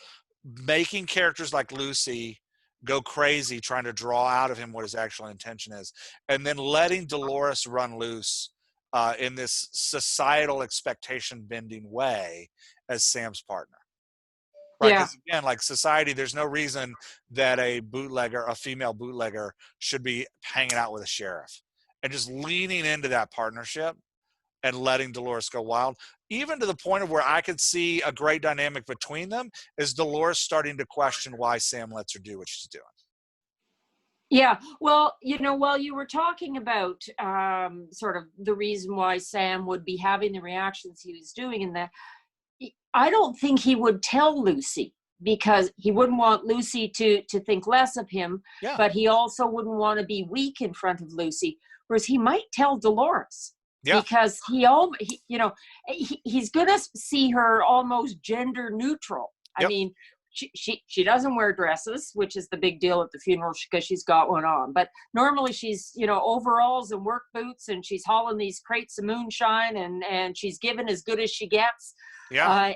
Speaker 1: Making characters like Lucy go crazy trying to draw out of him what his actual intention is, and then letting Dolores run loose in this societal expectation bending way as Sam's partner. Right, because again, like society, there's no reason that a female bootlegger, should be hanging out with a sheriff. And just leaning into that partnership and letting Dolores go wild, even to the point of where I could see a great dynamic between them, is Dolores starting to question why Sam lets her do what she's doing.
Speaker 2: Yeah, well, while you were talking about sort of the reason why Sam would be having the reactions he was doing, and that I don't think he would tell Lucy, because he wouldn't want Lucy to think less of him, but he also wouldn't want to be weak in front of Lucy. Whereas he might tell Dolores, because he's going to see her almost gender neutral. I mean, she doesn't wear dresses, which is the big deal at the funeral because she's got one on. But normally she's, overalls and work boots, and she's hauling these crates of moonshine, and she's given as good as she gets. Yeah.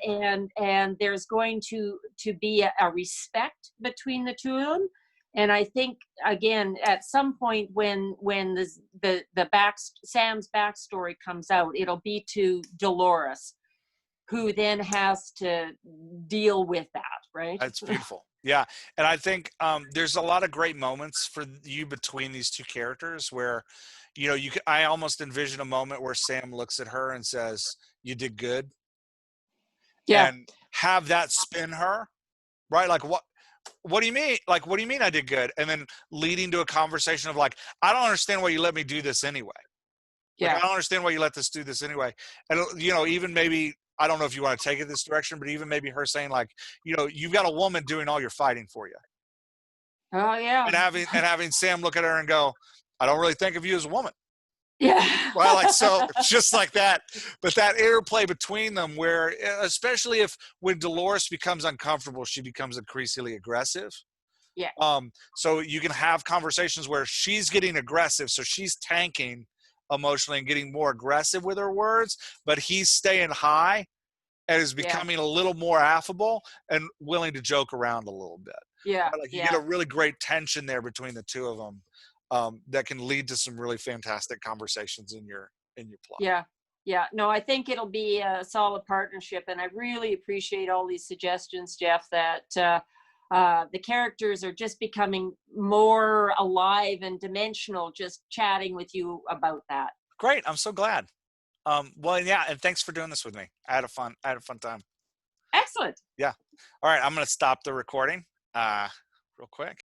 Speaker 2: And there's going to be a respect between the two of them. And I think, again, at some point when Sam's backstory comes out, it'll be to Dolores, who then has to deal with that, right?
Speaker 1: That's beautiful. Yeah. And I think there's a lot of great moments for you between these two characters where, I almost envision a moment where Sam looks at her and says, "You did good." Yeah. And have that spin her, right? Like, what do you mean? Like, what do you mean I did good? And then leading to a conversation of like, I don't understand why you let me do this anyway. Yeah. Like, I don't understand why you let this do this anyway. And, even maybe, I don't know if you want to take it this direction, but even maybe her saying like, you've got a woman doing all your fighting for you.
Speaker 2: Oh yeah.
Speaker 1: And having Sam look at her and go, I don't really think of you as a woman.
Speaker 2: Yeah.
Speaker 1: Well, like, so just like that, but that interplay between them where, especially when Dolores becomes uncomfortable, she becomes increasingly aggressive.
Speaker 2: Yeah.
Speaker 1: So you can have conversations where she's getting aggressive. So she's tanking emotionally and getting more aggressive with her words, but he's staying high and is becoming a little more affable and willing to joke around a little bit.
Speaker 2: Yeah.
Speaker 1: Right? Like you get a really great tension there between the two of them. That can lead to some really fantastic conversations in your in your plot.
Speaker 2: Yeah. Yeah. No, I think it'll be a solid partnership. And I really appreciate all these suggestions, Jeff, that the characters are just becoming more alive and dimensional just chatting with you about that.
Speaker 1: Great. I'm so glad. Well, yeah, and thanks for doing this with me. I had a fun time.
Speaker 2: Excellent.
Speaker 1: Yeah. All right. I'm going to stop the recording real quick.